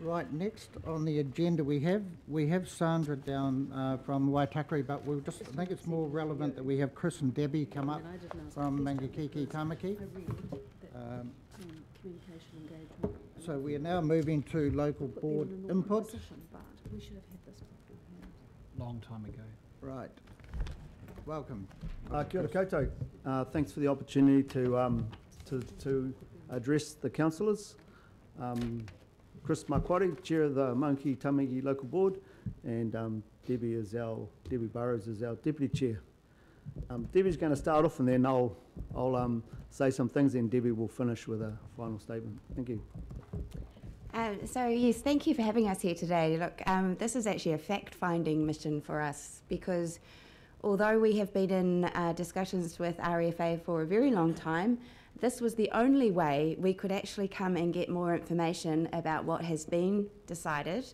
Right, next on the agenda we have Sandra down from Waitakere, but I think it's more relevant that we have Chris and Debbie come up from Mangakiki Tamaki. Communication engagement. So we are now moving to local board input. But we should have had this beforehand. Long time ago. Right. Welcome. Kia ora koutou. Thanks for the opportunity to address the councillors. Chris Makwari, Chair of the Mangakiki Tamaki Local Board, and Debbie Burrows is our Deputy Chair. Debbie's going to start off and then I'll say some things and Debbie will finish with a final statement. Thank you. So yes, thank you for having us here today. Look, this is actually a fact-finding mission for us because although we have been in discussions with RFA for a very long time, this was the only way we could actually come and get more information about what has been decided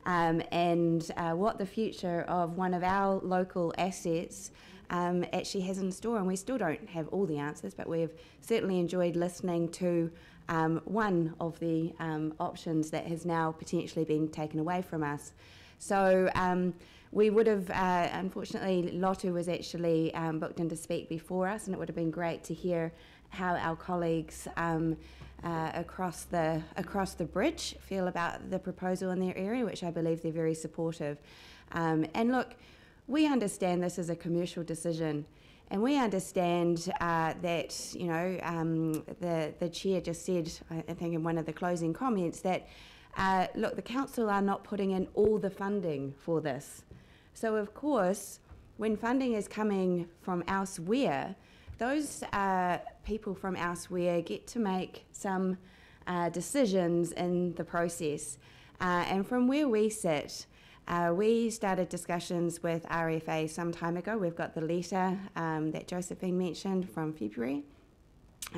and what the future of one of our local assets actually has in store. And we still don't have all the answers, but we've certainly enjoyed listening to one of the options that has now potentially been taken away from us. So we would have, unfortunately, Lotu was actually booked in to speak before us, and it would have been great to hear how our colleagues across the bridge feel about the proposal in their area, which I believe they're very supportive. And look, we understand this is a commercial decision, and we understand that, you know, the chair just said, I think in one of the closing comments, that look, the council are not putting in all the funding for this. So of course, when funding is coming from elsewhere, those people from elsewhere get to make some decisions in the process. And from where we sit, we started discussions with RFA some time ago. We've got the letter that Josephine mentioned from February.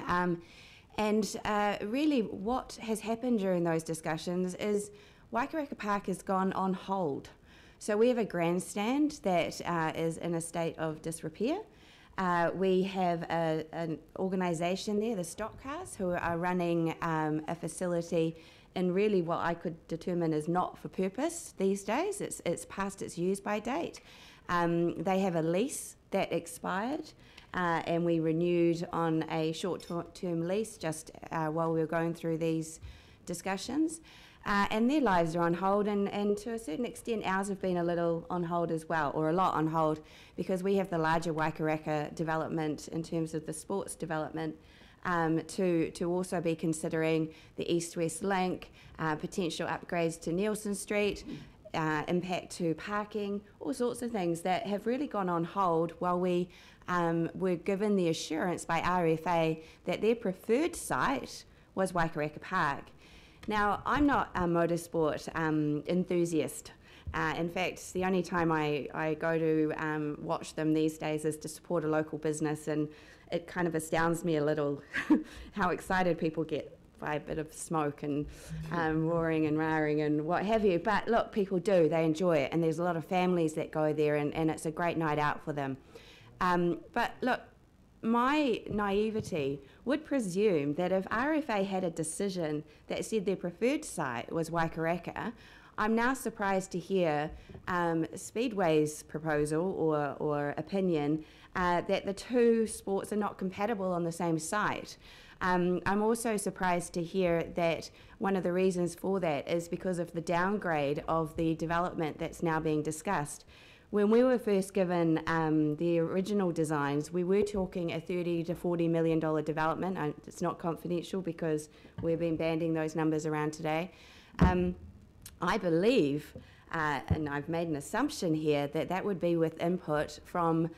And really what has happened during those discussions is Waikareka Park has gone on hold. So we have a grandstand that is in a state of disrepair. We have an organisation there, the Stockcars, who are running a facility in really what I could determine is not for purpose these days. It's past its use-by date. They have a lease that expired, and we renewed on a short-term lease just while we were going through these discussions. And their lives are on hold, and to a certain extent ours have been a little on hold as well, or a lot on hold, because we have the larger Waikareka development in terms of the sports development to also be considering the East-West link, potential upgrades to Nielsen Street, impact to parking, all sorts of things that have really gone on hold while we were given the assurance by RFA that their preferred site was Waikareka Park. Now, I'm not a motorsport enthusiast. In fact, the only time I go to watch them these days is to support a local business, and it kind of astounds me a little how excited people get by a bit of smoke and roaring and raring and what have you. But look, people do, they enjoy it, and there's a lot of families that go there, and it's a great night out for them. But look, my naivety would presume that if RFA had a decision that said their preferred site was Waikareka, I'm now surprised to hear Speedway's proposal or opinion that the two sports are not compatible on the same site. I'm also surprised to hear that one of the reasons for that is because of the downgrade of the development that's now being discussed. When we were first given the original designs, we were talking a $30 to $40 million development. It's not confidential because we've been banding those numbers around today. I believe, and I've made an assumption here, that that would be with input from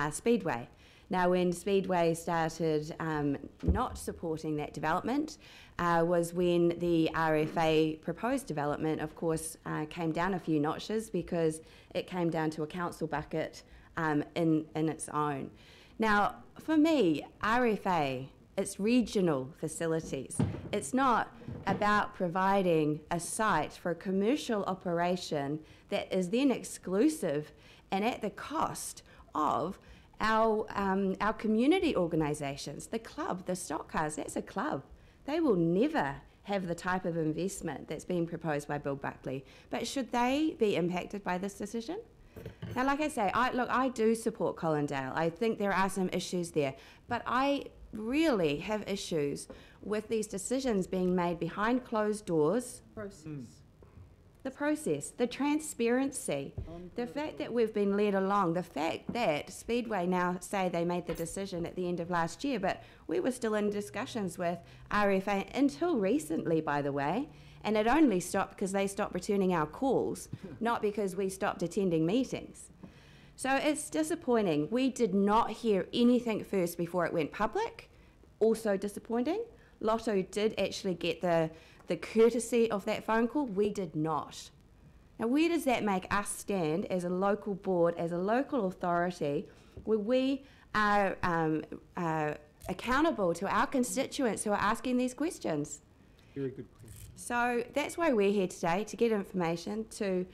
Speedway. Now, when Speedway started not supporting that development was when the RFA proposed development, of course, came down a few notches because it came down to a council bucket in its own. Now, for me, RFA, it's regional facilities. It's not about providing a site for a commercial operation that is then exclusive and at the cost of our community organisations. The club, the Stockcars, that's a club. They will never have the type of investment that's being proposed by Bill Buckley. But should they be impacted by this decision? Now, like I say, I do support Collindale. I think there are some issues there, but I really have issues with these decisions being made behind closed doors. The process, the transparency, the fact that we've been led along, the fact that Speedway now say they made the decision at the end of last year, but we were still in discussions with RFA until recently, by the way, and it only stopped because they stopped returning our calls, not because we stopped attending meetings. So it's disappointing. We did not hear anything first before it went public. Also disappointing. Lotto did actually get the courtesy of that phone call. We did not. Now, where does that make us stand as a local board, as a local authority, where we are accountable to our constituents who are asking these questions? Very good question. So that's why we're here today, to get information, to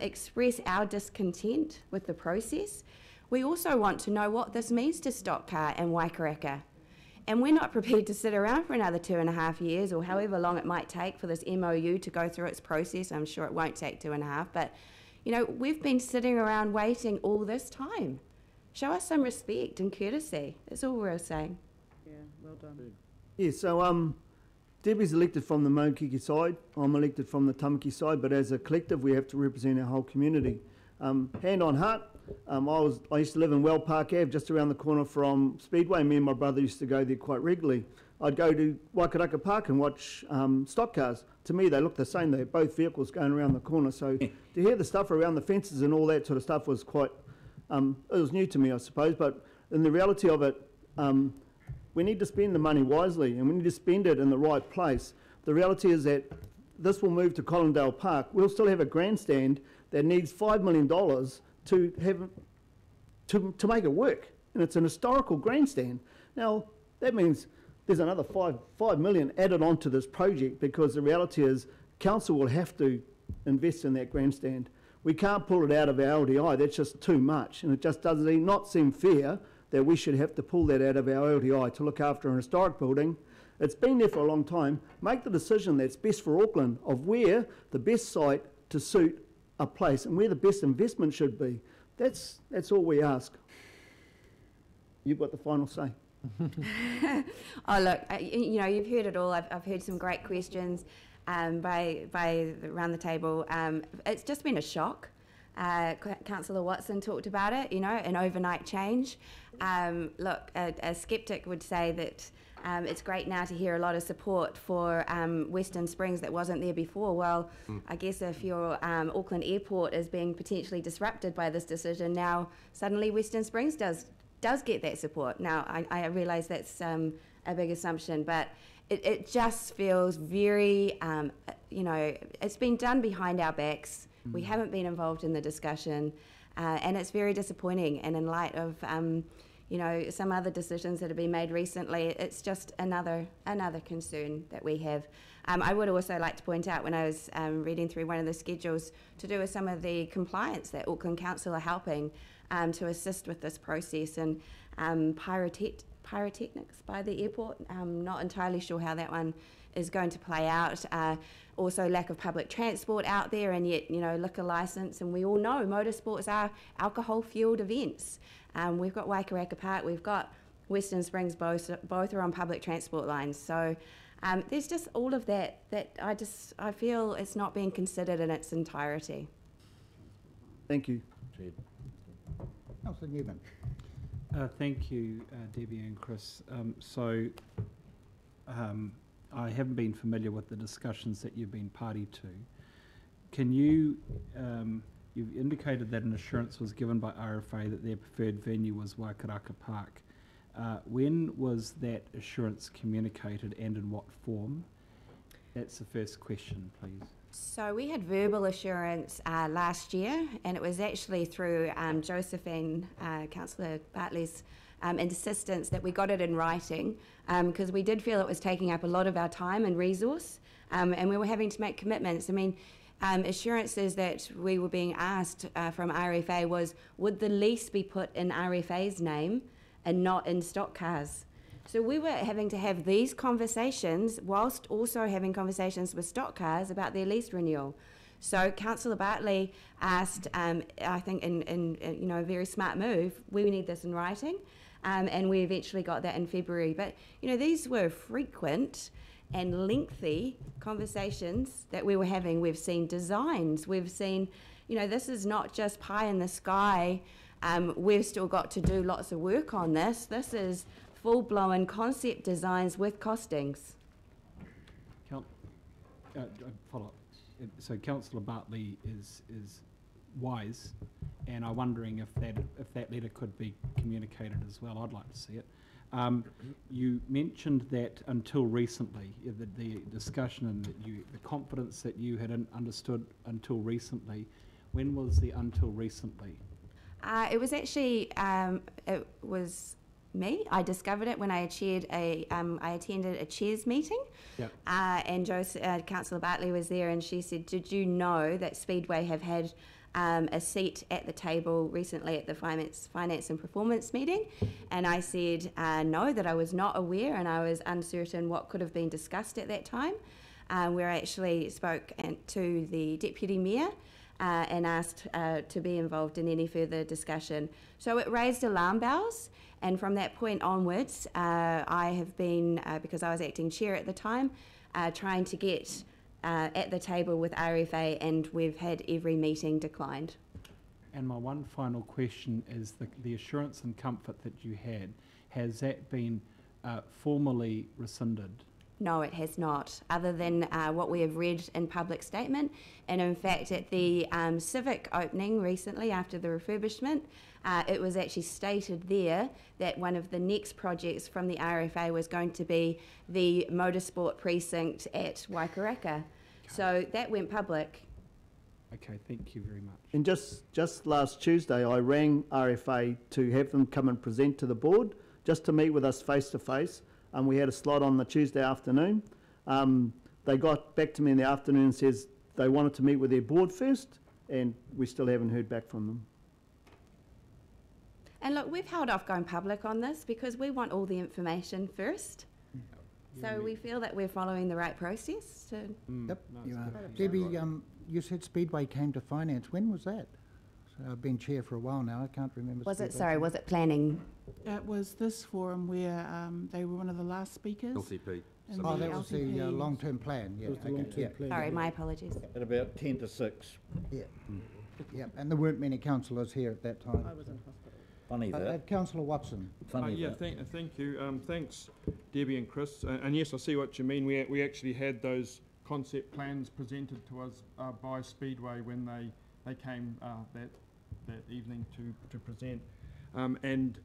express our discontent with the process. We also want to know what this means to Stock Car and Waikaraka. And we're not prepared to sit around for another 2.5 years or however long it might take for this MOU to go through its process. I'm sure it won't take 2.5, but you know, we've been sitting around waiting all this time. Show us some respect and courtesy. That's all we're saying. Yeah, well done. Yeah, so Debbie's elected from the Maungakiki side, I'm elected from the Tamaki side, but as a collective we have to represent our whole community. Hand on heart, I used to live in Well Park Ave, just around the corner from Speedway. Me and my brother used to go there quite regularly. I'd go to Waikaraka Park and watch stock cars. To me, they look the same. They're both vehicles going around the corner. So to hear the stuff around the fences and all that sort of stuff was quite, it was new to me, I suppose. But in the reality of it, we need to spend the money wisely and we need to spend it in the right place. The reality is that this will move to Collindale Park. We'll still have a grandstand that needs $5 million to make it work, and it's an historical grandstand. Now that means there's another $5 million added onto this project, because the reality is council will have to invest in that grandstand. We can't pull it out of our LDI. That's just too much, and it just does not seem fair that we should have to pull that out of our LDI to look after an historic building. It's been there for a long time. Make the decision that's best for Auckland of where the best site to suit a place and where the best investment should be. That's all we ask. You've got the final say. Oh look, you know, you've heard it all. I've heard some great questions by around the table. It's just been a shock. Councillor Watson talked about it, you know, an overnight change. Look, a sceptic would say that it's great now to hear a lot of support for Western Springs that wasn't there before. Well, I guess if your Auckland Airport is being potentially disrupted by this decision, now suddenly Western Springs does get that support. Now, I realise that's a big assumption, but it just feels very, you know, it's been done behind our backs. We haven't been involved in the discussion, and it's very disappointing. And in light of, you know, some other decisions that have been made recently, it's just another concern that we have. I would also like to point out, when I was reading through one of the schedules to do with some of the compliance that Auckland Council are helping to assist with this process, and pyrotechnics by the airport. I'm not entirely sure how that one is going to play out. Also lack of public transport out there, and yet, you know, liquor licence, and we all know motorsports are alcohol-fuelled events. We've got Waikaraka Park, we've got Western Springs, both are on public transport lines. So there's just all of that I feel it's not being considered in its entirety. Thank you. Councillor Newman. Thank you, Debbie and Chris. I haven't been familiar with the discussions that you've been party to. Can you, you've indicated that an assurance was given by RFA that their preferred venue was Waikaraka Park. When was that assurance communicated and in what form? That's the first question, please. So we had verbal assurance last year, and it was actually through Josephine, Councillor Bartley's insistence that we got it in writing, because we did feel it was taking up a lot of our time and resource, and we were having to make commitments. I mean, assurances that we were being asked from RFA was, would the lease be put in RFA's name and not in Stock Cars? So we were having to have these conversations whilst also having conversations with stock cars about their lease renewal. So Councillor Bartley asked, I think in a very smart move, we need this in writing, and we eventually got that in February. But these were frequent and lengthy conversations that we were having. We've seen designs, we've seen, this is not just pie in the sky. We've still got to do lots of work on this. This is full-blown concept designs with costings. Follow up. So Councillor Bartley is wise, and I'm wondering if that letter could be communicated as well. I'd like to see it. You mentioned that until recently, the discussion and the confidence that you had understood until recently. When was the until recently? It was actually it was me. I discovered it when I chaired I attended a chairs meeting. Yep. And Councillor Bartley was there, and she said, "Did you know that Speedway have had a seat at the table recently at the finance and performance meeting?" And I said, "No, that I was not aware, and I was uncertain what could have been discussed at that time." Where I actually spoke to the deputy mayor. And asked to be involved in any further discussion. So it raised alarm bells, and from that point onwards, I have been, because I was acting chair at the time, trying to get at the table with RFA, and we've had every meeting declined. And my one final question is the assurance and comfort that you had, has that been formally rescinded? No, it has not, other than what we have read in public statement. And in fact, at the Civic opening recently after the refurbishment, it was actually stated there that one of the next projects from the RFA was going to be the motorsport precinct at Waikaraka. Okay. So that went public. Okay, thank you very much. And just last Tuesday, I rang RFA to have them come and present to the board, just to meet with us face to face. We had a slot on the Tuesday afternoon. They got back to me in the afternoon and says they wanted to meet with their board first, and we still haven't heard back from them. And look, we've held off going public on this because we want all the information first. So we feel that we're following the right process. Yep, you are. Debbie, you said Speedway came to finance. When was that? So I've been chair for a while now. I can't remember. Was it planning? It was this forum where they were one of the last speakers. LCP. and Oh, the that was the LCP. long-term plan, yeah. It was the Okay, long-term yeah. plan. Sorry, my apologies. At about 10 to 6. Yeah, yeah, and there weren't many councillors here at that time. Funny that. Councillor Watson. Funny Yeah, that. thank you. Thanks, Debbie and Chris. And yes, I see what you mean. We actually had those concept plans presented to us by Speedway when they came that evening to present. And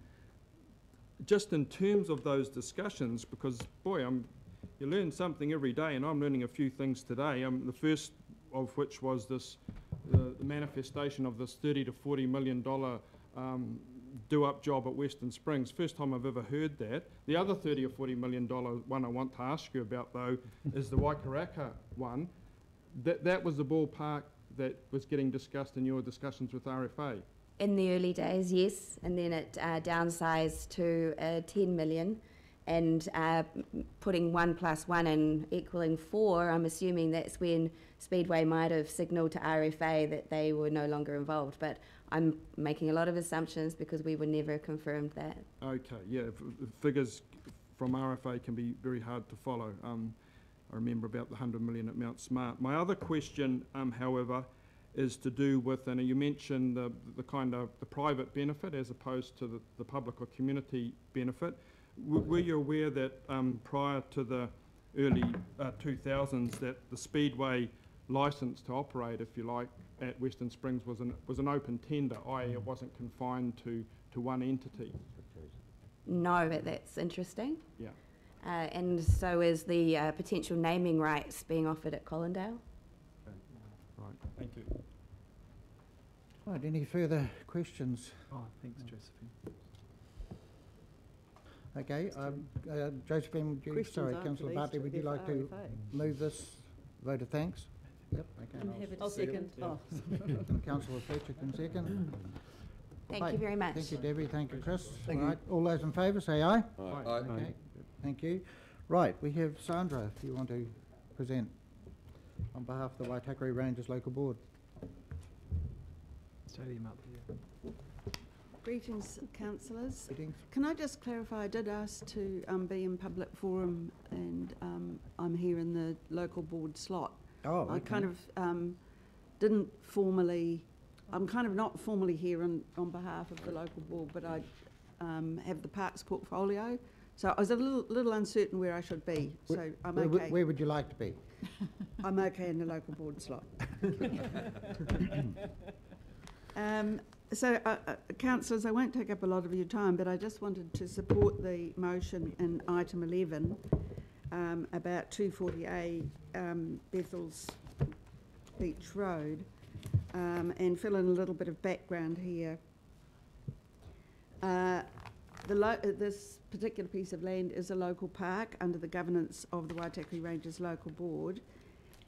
just in terms of those discussions, because boy, you learn something every day, and I'm learning a few things today. The first of which was the manifestation of this $30 to $40 million do-up job at Western Springs. First time I've ever heard that. The other $30 or $40 million one I want to ask you about, though, is the Waikaraka one. That was the ballpark that was getting discussed in your discussions with RFA. In the early days, yes, and then it downsized to 10 million, and putting 1 + 1 and equaling 4, I'm assuming that's when Speedway might have signalled to RFA that they were no longer involved, but I'm making a lot of assumptions because we were never confirmed that. Okay, yeah, figures from RFA can be very hard to follow. I remember about the 100 million at Mount Smart. My other question, however, is to do with, and you mentioned the kind of the private benefit as opposed to the public or community benefit. Were you aware that prior to the early 2000s that the Speedway licence to operate, if you like, at Western Springs was an open tender, i.e. it wasn't confined to one entity? No, but that's interesting. Yeah. And so is the potential naming rights being offered at Collindale. Right, thank you. Right, any further questions? Oh, thanks, Josephine. Okay, Josephine, would you, sorry, Councillor Bartley, would you like to move this vote of thanks? Yep, okay. I'll second. Councillor Fletcher can second. Thank Right, you very much. Thank you, Debbie, thank you, Chris. All right, all those in favour, say aye. Aye. Okay, Thank you. Right, we have Sandra, if you want to present on behalf of the Waitakere Rangers Local Board. Stadium up here. Greetings, councillors. Greetings. Can I just clarify, I did ask to be in public forum and I'm here in the local board slot. Oh, okay. I kind of didn't formally, I'm kind of not formally here on behalf of the local board, but I have the parks portfolio. So I was a little uncertain where I should be, so I'm okay. Where would you like to be? I'm okay in the local board slot. So, councillors, I won't take up a lot of your time, but I just wanted to support the motion in item 11 about 240A Bethel's Beach Road and fill in a little bit of background here. This particular piece of land is a local park under the governance of the Waitakere Rangers Local Board,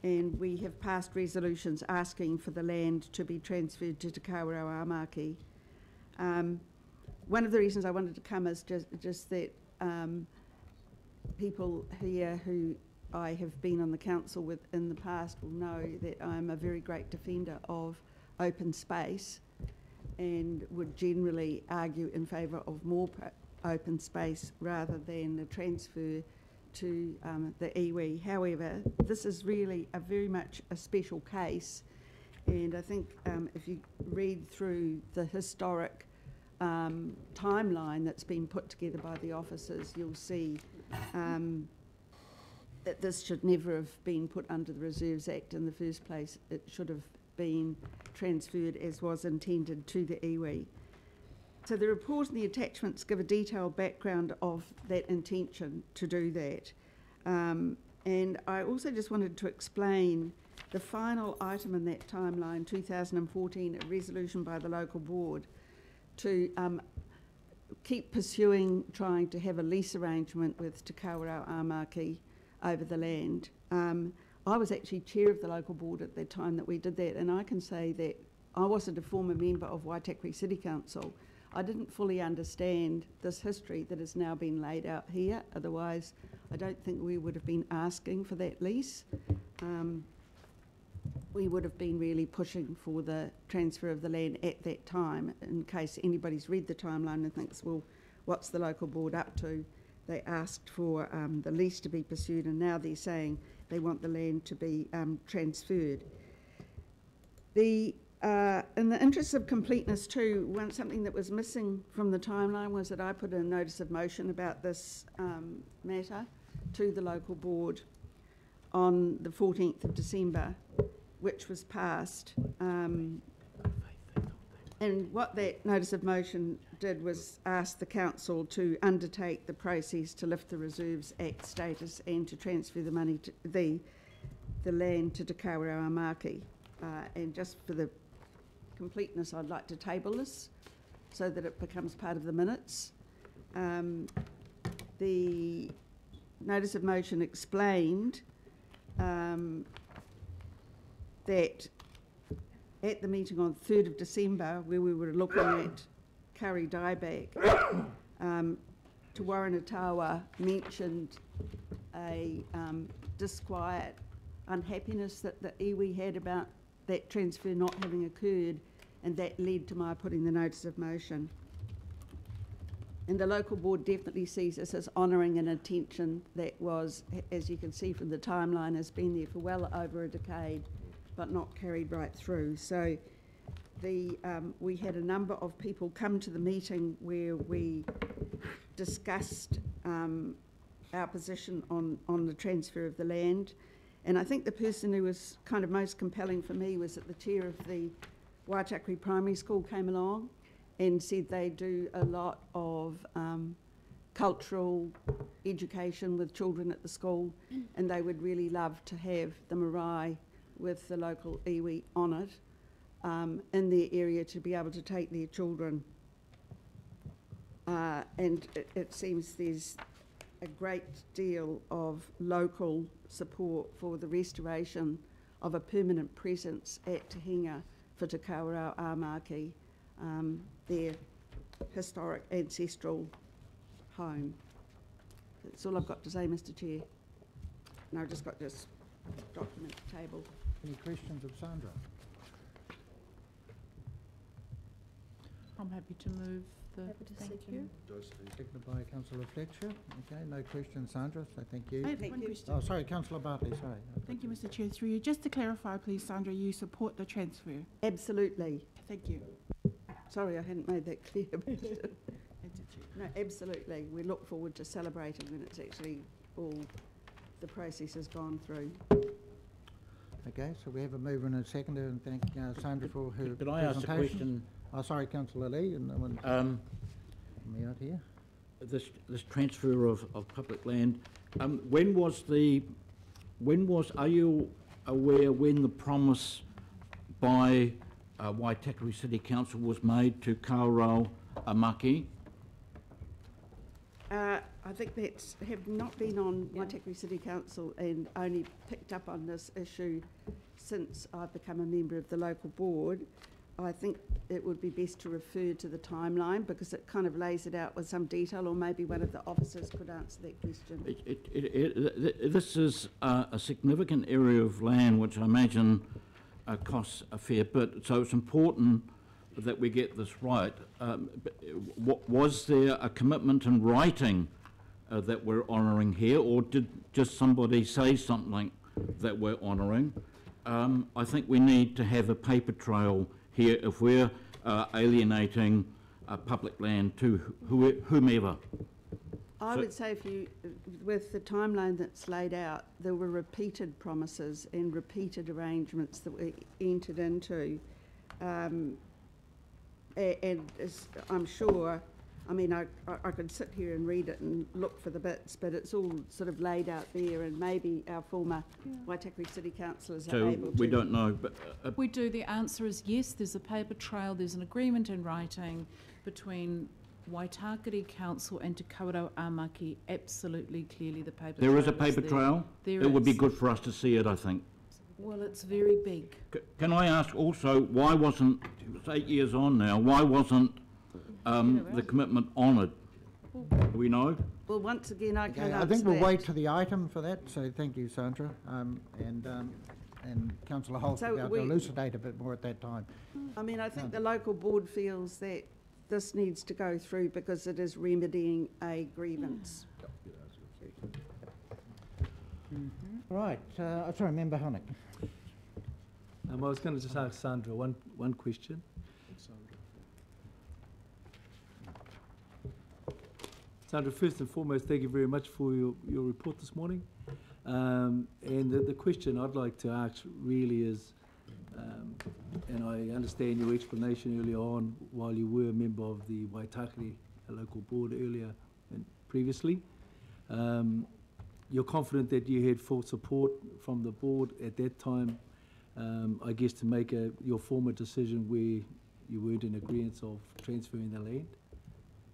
and we have passed resolutions asking for the land to be transferred to Te Kawerau Āmaki. One of the reasons I wanted to come is just that people here who I have been on the council with in the past will know that I'm a very great defender of open space and would generally argue in favour of more open space rather than a transfer to the iwi. However, this is really very much a special case, and I think if you read through the historic timeline that's been put together by the officers, you'll see that this should never have been put under the Reserves Act in the first place. It should have been transferred as was intended to the iwi. So the report and the attachments give a detailed background of that intention to do that. And I also just wanted to explain the final item in that timeline, 2014, a resolution by the local board to keep pursuing trying to have a lease arrangement with Te Kawerau Āmaki over the land. I was actually chair of the local board at the time that we did that, and I can say that I wasn't a former member of Waitakere City Council. I didn't fully understand this history that has now been laid out here. Otherwise, I don't think we would have been asking for that lease. We would have been really pushing for the transfer of the land at that time. In case anybody's read the timeline and thinks, well, what's the local board up to? They asked for the lease to be pursued, and now they're saying they want the land to be transferred. In the interest of completeness too, something that was missing from the timeline was that I put a notice of motion about this matter to the local board on the 14th of December, which was passed. And what that notice of motion did was ask the council to undertake the process to lift the Reserves Act status and to transfer the money to the land to Te Kawerau Āmaki. And just for the completeness, I'd like to table this so that it becomes part of the minutes. The notice of motion explained that at the meeting on 3rd of December, where we were looking at Kari Dieback, Te Waranatawa mentioned a disquiet, unhappiness that the iwi had about that transfer not having occurred, and that led to my putting the notice of motion. And the local board definitely sees this as honouring an intention that was, as you can see from the timeline, has been there for well over a decade, but not carried right through. So we had a number of people come to the meeting where we discussed our position on the transfer of the land. And I think the person who was kind of most compelling for me was that the chair of the Waitakere Primary School came along and said they do a lot of cultural education with children at the school, and they would really love to have the marae with the local iwi on it in their area to be able to take their children. And it seems there's a great deal of local support for the restoration of a permanent presence at Te Hinga for Te Kawerau Āmaki, their historic ancestral home. That's all I've got to say, Mr Chair. And I've just got this document to table. Any questions of Sandra? I'm happy to move the, Happy to thank second. you. Seconded by councillor Fletcher. Okay, no questions, Sandra, so thank you. I have Thank one you. question. Oh, sorry, councillor Bartley, sorry. Thank you, Mr Chair, through you. Just to clarify, please, Sandra, you support the transfer? Absolutely. Thank you. Sorry, I hadn't made that clear. but- That's it, Chair. No, absolutely. We look forward to celebrating when it's actually all, the process has gone through. Okay, so we have a mover and a seconder, and thank Sandra for her Could I ask a presentation. question? Oh, sorry, councillor Lee, and no one me out here. This transfer of public land, are you aware when the promise by Waitakere City Council was made to Kaurau Amaki? I think that's have not been on Waitakere City Council and only picked up on this issue since I've become a member of the local board. I think it would be best to refer to the timeline because it kind of lays it out with some detail, or maybe one of the officers could answer that question. This is a significant area of land which I imagine costs a fair bit, so it's important that we get this right. Was there a commitment in writing that we're honouring here, or did just somebody say something that we're honouring? I think we need to have a paper trail here if we're alienating public land to whomever. I So- would say if you, with the timeline that's laid out, there were repeated promises and repeated arrangements that were entered into. And as I'm sure, I mean, I could sit here and read it and look for the bits, but it's all sort of laid out there, and maybe our former Waitakere City Councillors are So able to. we don't know, but We do. The answer is yes. There's a paper trail. There's an agreement in writing between Waitakere Council and Te Kaurau Amaki. Absolutely, clearly the paper trail there is a paper there. trail. There It would be is. good for us to see it, I think. Well, it's very big. Can I ask also, why wasn't, it's 8 years on now, why wasn't the commitment honoured? Do we know? Well, once again, I can't Okay, I answer think we'll that. wait to the item for that, so thank you, Sandra. And councillor Holt So will be able to we- elucidate a bit more at that time. I mean, I think the local board feels that this needs to go through because it is remedying a grievance. Right, sorry, Member Honeck. I was going to just ask Sandra one question. Sandra, first and foremost, thank you very much for your report this morning. And the question I'd like to ask really is, and I understand your explanation earlier on while you were a member of the Waitakere local board earlier and previously. You're confident that you had full support from the board at that time, I guess, to make your former decision where you weren't in agreement of transferring the land?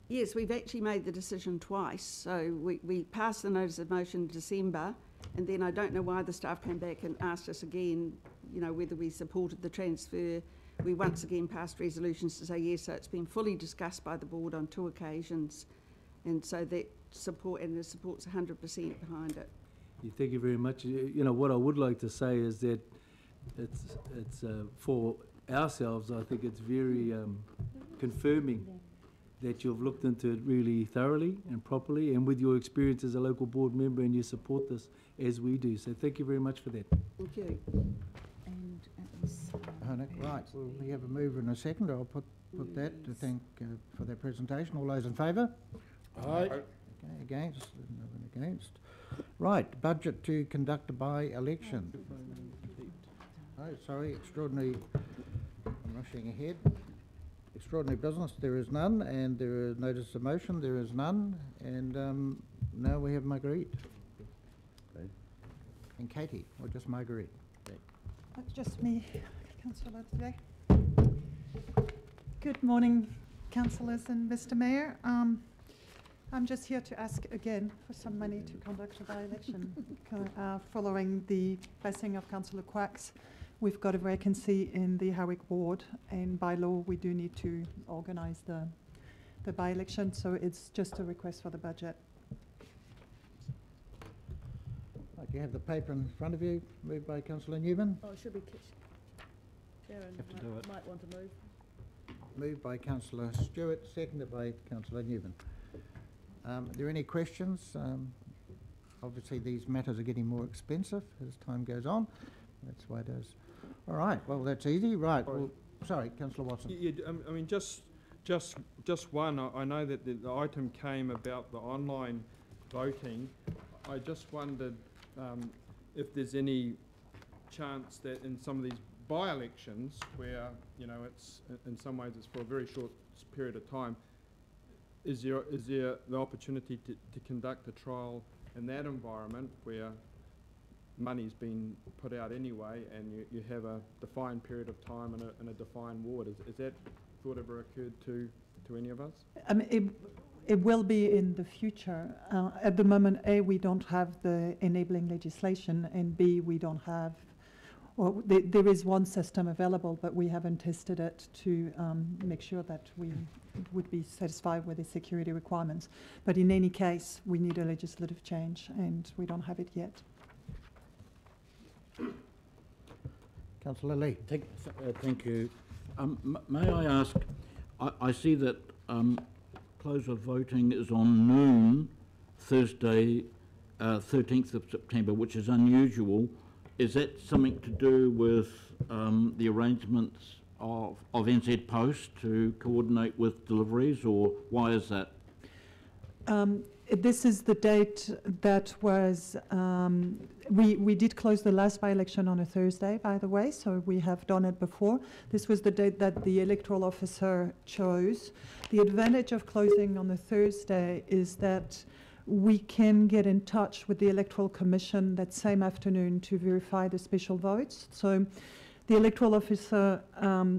Yes, we've actually made the decision twice. So we passed the notice of motion in December, and then I don't know why the staff came back and asked us again, you know, whether we supported the transfer. We once again passed resolutions to say yes, so it's been fully discussed by the board on 2 occasions, and so that support, and the support's 100% behind it. Yeah, thank you very much. You know, what I would like to say is that it's for ourselves, I think it's very confirming that you've looked into it really thoroughly and properly, and with your experience as a local board member, and you support this as we do. So thank you very much for that. Thank you. And it was, Honeck, right, well, we have a mover and a seconder. I'll put that to thank for their presentation. All those in favour? Aye. Okay, against? No one against. Right, budget to conduct a by-election. Oh, sorry, extraordinary, I'm rushing ahead. Extraordinary business, there is none, and there is notice of motion, there is none, and now we have Marguerite. Okay. And Katie, or just Marguerite? That's just me, councillor, today. Good morning, councillors and Mr Mayor. I'm just here to ask again for some money to conduct a by-election. Following the passing of Councillor Quacks, we've got a vacancy in the Howick ward, and by law we do need to organise the by-election, so it's just a request for the budget. you have the paper in front of you, moved by councillor Newman, Oh, it should be Sharon Have to do it. might want to move. moved by councillor Stewart, seconded by councillor Newman. Are there any questions? Obviously, these matters are getting more expensive as time goes on. That's why it is. All right, well, that's easy. Right, well, sorry, councillor Watson. I mean, just one. I know that the item came about the online voting. I just wondered if there's any chance that in some of these by-elections, where it's in some ways it's for a very short period of time, is there the opportunity to conduct a trial in that environment where money's been put out anyway, and you have a defined period of time and a defined ward? Is that thought ever occurred to any of us? It will be in the future. At the moment, A, we don't have the enabling legislation, and B, we don't have, or there is one system available, but we haven't tested it to make sure that we would be satisfied with the security requirements. But in any case, we need a legislative change, and we don't have it yet. Councillor Lee. Thank you. May I ask, I see that close of voting is on noon, Thursday, 13th of September, which is unusual. Is that something to do with the arrangements of NZ Post to coordinate with deliveries, or why is that? This is the date that was, we did close the last by-election on a Thursday, by the way, so we have done it before. This was the date that the electoral officer chose. The advantage of closing on a Thursday is that we can get in touch with the Electoral Commission that same afternoon to verify the special votes. So the electoral officer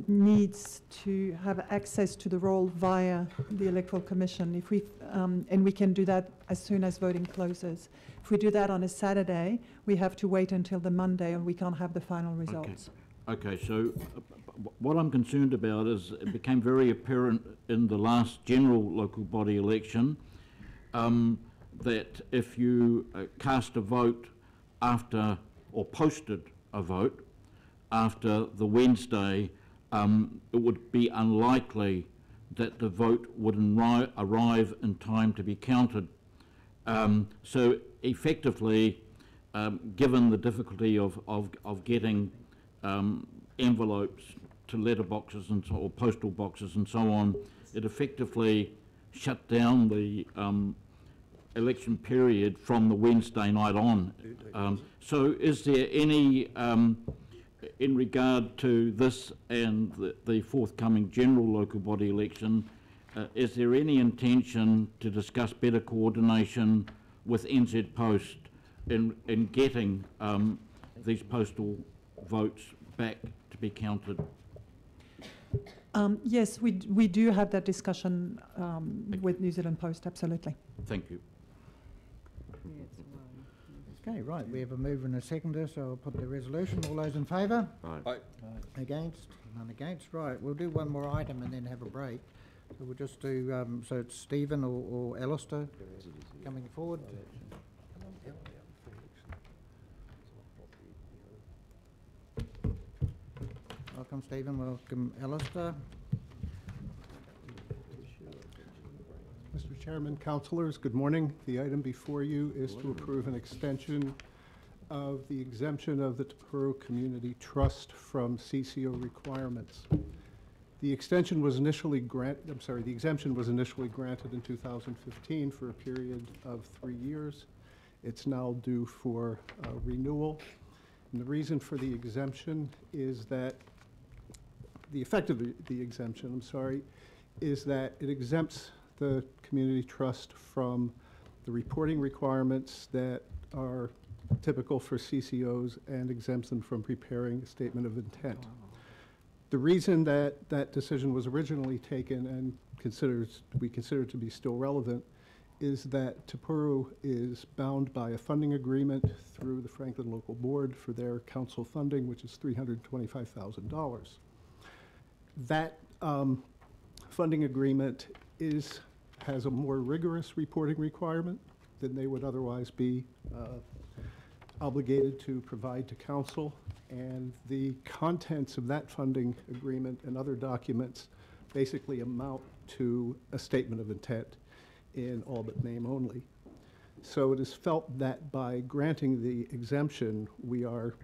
needs to have access to the roll via the Electoral Commission. If we and we can do that as soon as voting closes. If we do that on a Saturday, we have to wait until the Monday, and we can't have the final results. Okay, so what I'm concerned about is it became very apparent in the last general local body election that if you cast a vote after, or posted a vote after the Wednesday, it would be unlikely that the vote would arrive in time to be counted. So effectively, given the difficulty of getting envelopes to letterboxes and or postal boxes and so on, it effectively shut down the election period from the Wednesday night on. So is there any, in regard to this and the forthcoming general local body election, is there any intention to discuss better coordination with NZ Post in getting these postal votes back to be counted? Yes, we do have that discussion with New Zealand Post, absolutely. Thank you. Okay, right, we have a mover and a seconder, so I'll put the resolution. All those in favour? Aye. Against? None against. Right, we'll do one more item and then have a break. So we'll just do, so it's Stephen or Alistair coming forward. Welcome, Stephen. Welcome, Alistair. Mr. Chairman, councillors, good morning. The item before you is to approve an extension of the exemption of the Te Puru Community Trust from CCO requirements. The extension was initially the exemption was initially granted in 2015 for a period of 3 years. It's now due for renewal. And the reason for the exemption is that the effect of the exemption, is that it exempts the community trust from the reporting requirements that are typical for CCOs and exempts them from preparing a statement of intent. The reason that that decision was originally taken and we consider to be still relevant is that Te Puru is bound by a funding agreement through the Franklin Local Board for their council funding, which is $325,000. That funding agreement has a more rigorous reporting requirement than they would otherwise be obligated to provide to council, and the contents of that funding agreement and other documents basically amount to a statement of intent in all but name only. So it is felt that by granting the exemption, we are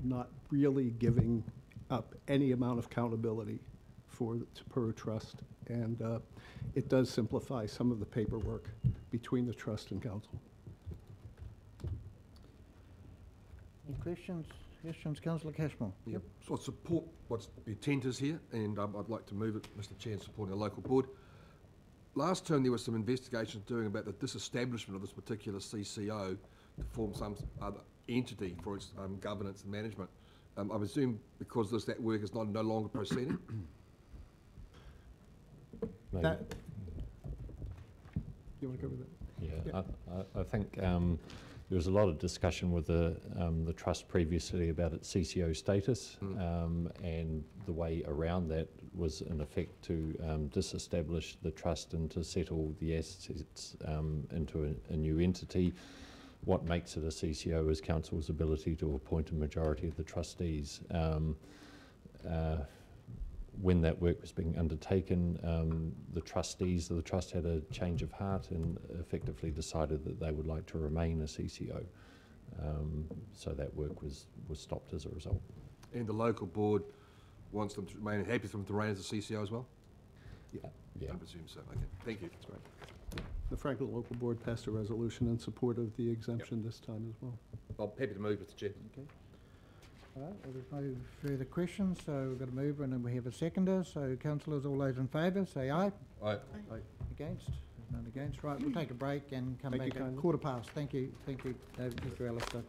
not really giving up any amount of accountability for the Te Puru Trust, and it does simplify some of the paperwork between the trust and council. Any questions? Councillor Cashmore? Yep. So I support what the intent is here, and I'd like to move it, Mr Chair, in supporting the local board. Last term there was some investigations doing about the disestablishment of this particular CCO to form some other entity for its governance and management. I presume because of that work is no longer proceeding? That, you want to go with that? Yeah, I think there was a lot of discussion with the trust previously about its CCO status, and the way around that was in effect to disestablish the trust and to settle the assets into a new entity. What makes it a CCO is council's ability to appoint a majority of the trustees. When that work was being undertaken, the trustees of the trust had a change of heart and effectively decided that they would like to remain a CCO. So that work was stopped as a result. And the local board wants them to remain, happy for them to remain as a CCO as well? Yeah. I presume so. Okay, thank you. That's great. The Franklin Local Board passed a resolution in support of the exemption this time as well. I'm happy to move, Mr Chair. Okay. All right, well, there's no further questions, so we've got a mover and then we have a seconder. So councillors, all those in favour, say aye. Aye. Against? There's none against. Right, we'll take a break and come Thank you back at kindly. 1:15. Thank you, David, Mr Alistair.